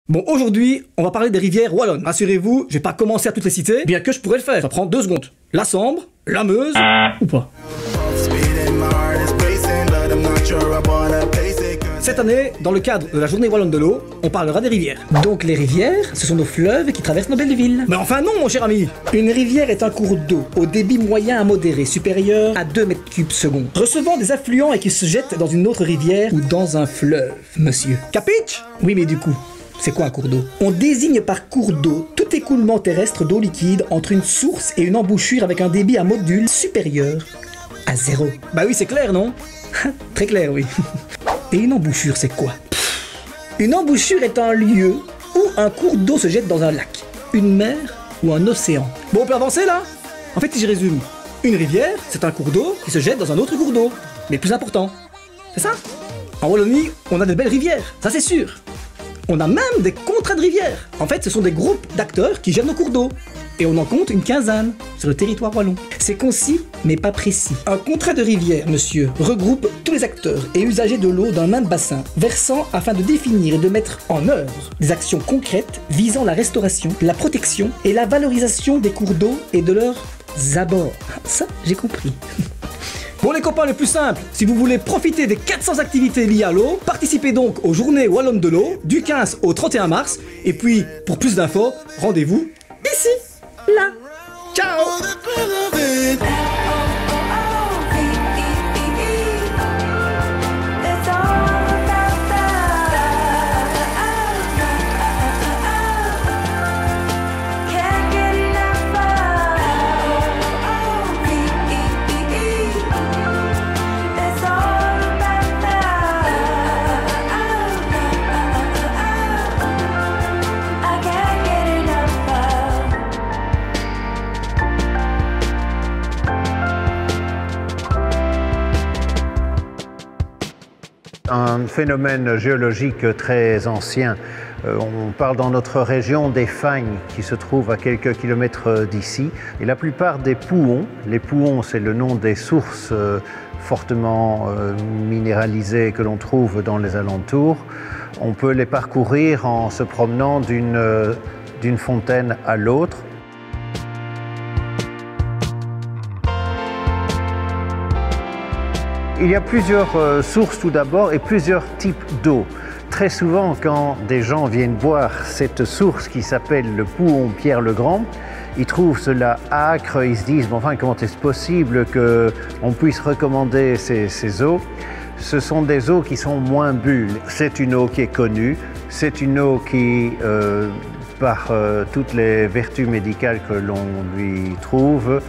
Bon, aujourd'hui, on va parler des rivières wallonnes. Rassurez-vous, je vais pas commencer à toutes les citer, bien que je pourrais le faire. Ça prend 2 secondes. La Sambre, la Meuse, ou pas. Cette année, dans le cadre de la journée wallonne de l'eau, on parlera des rivières. Donc les rivières, ce sont nos fleuves qui traversent nos belles villes. Mais enfin non, mon cher ami. Une rivière est un cours d'eau au débit moyen à modéré, supérieur à 2 mètres cubes secondes, recevant des affluents et qui se jettent dans une autre rivière ou dans un fleuve, monsieur. Capiche? Oui, mais du coup, c'est quoi un cours d'eau? On désigne par cours d'eau tout écoulement terrestre d'eau liquide entre une source et une embouchure avec un débit à module supérieur à 0. Bah oui, c'est clair, non? Très clair, oui. Et une embouchure, c'est quoi? Une embouchure est un lieu où un cours d'eau se jette dans un lac, une mer ou un océan. Bon, on peut avancer là? En fait, si je résume, une rivière, c'est un cours d'eau qui se jette dans un autre cours d'eau, mais plus important. C'est ça? En Wallonie, on a de belles rivières, ça c'est sûr. On a même des contrats de rivières. En fait, ce sont des groupes d'acteurs qui gèrent nos cours d'eau. Et on en compte une quinzaine sur le territoire wallon. C'est concis, mais pas précis. Un contrat de rivière, monsieur, regroupe tous les acteurs et usagers de l'eau d'un même bassin, versant afin de définir et de mettre en œuvre des actions concrètes visant la restauration, la protection et la valorisation des cours d'eau et de leurs abords. Ça, j'ai compris. Bon les copains, le plus simple, si vous voulez profiter des 400 activités liées à l'eau, participez donc aux journées wallonnes de l'eau du 15 au 31 mars. Et puis, pour plus d'infos, rendez-vous ici, là. Ciao. Un phénomène géologique très ancien. On parle dans notre région des fagnes qui se trouvent à quelques kilomètres d'ici. Et la plupart des pouhons, les pouhons c'est le nom des sources fortement minéralisées que l'on trouve dans les alentours, on peut les parcourir en se promenant d'une fontaine à l'autre. Il y a plusieurs sources tout d'abord et plusieurs types d'eau. Très souvent, quand des gens viennent boire cette source qui s'appelle le Pouhon Pierre le Grand, ils trouvent cela âcre, ils se disent « bon, enfin, comment est-ce possible qu'on puisse recommander ces eaux ?» Ce sont des eaux qui sont moins bulles. C'est une eau qui est connue, c'est une eau qui, par toutes les vertus médicales que l'on lui trouve,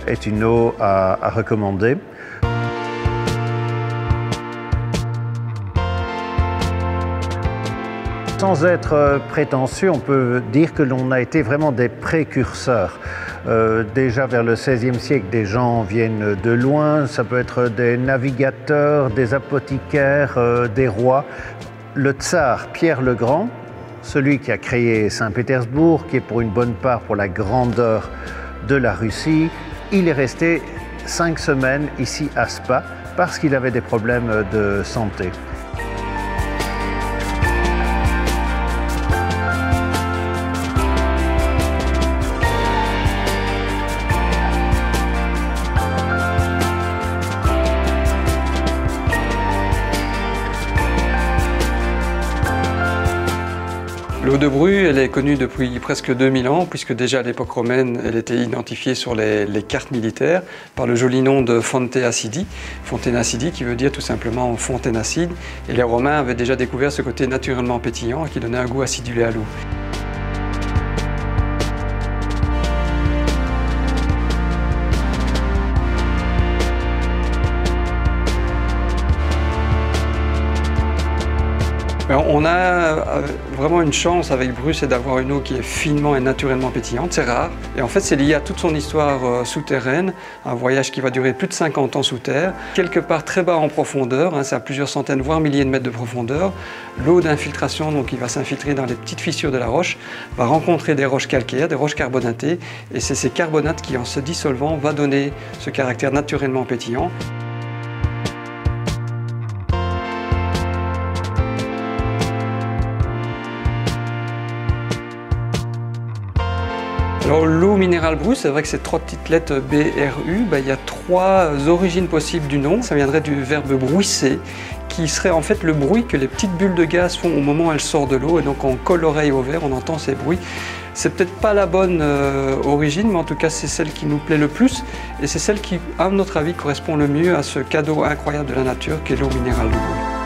est une eau à recommander. Sans être prétentieux, on peut dire que l'on a été vraiment des précurseurs. Déjà vers le XVIe siècle, des gens viennent de loin, ça peut être des navigateurs, des apothicaires, des rois. Le tsar Pierre le Grand, celui qui a créé Saint-Pétersbourg, qui est pour une bonne part pour la grandeur de la Russie, il est resté 5 semaines ici à Spa parce qu'il avait des problèmes de santé. L'eau de Bru, elle est connue depuis presque 2000 ans, puisque déjà à l'époque romaine, elle était identifiée sur les cartes militaires par le joli nom de Fonte Acidi. Fonte Acidi qui veut dire tout simplement fontaine acide. Et les Romains avaient déjà découvert ce côté naturellement pétillant qui donnait un goût acidulé à l'eau. On a vraiment une chance avec Bru, c'est d'avoir une eau qui est finement et naturellement pétillante, c'est rare. Et en fait, c'est lié à toute son histoire souterraine, un voyage qui va durer plus de 50 ans sous terre, quelque part très bas en profondeur, c'est à plusieurs centaines voire milliers de mètres de profondeur. L'eau d'infiltration, donc qui va s'infiltrer dans les petites fissures de la roche, va rencontrer des roches calcaires, des roches carbonatées, et c'est ces carbonates qui, en se dissolvant, va donner ce caractère naturellement pétillant. Alors l'eau minérale Bruce, c'est vrai que ces 3 petites lettres BRU, il y a 3 origines possibles du nom. Ça viendrait du verbe bruisser, qui serait en fait le bruit que les petites bulles de gaz font au moment où elles sortent de l'eau. Et donc on colle l'oreille au verre, on entend ces bruits. C'est peut-être pas la bonne origine, mais en tout cas c'est celle qui nous plaît le plus. Et c'est celle qui, à notre avis, correspond le mieux à ce cadeau incroyable de la nature qu'est l'eau minérale de Bruce.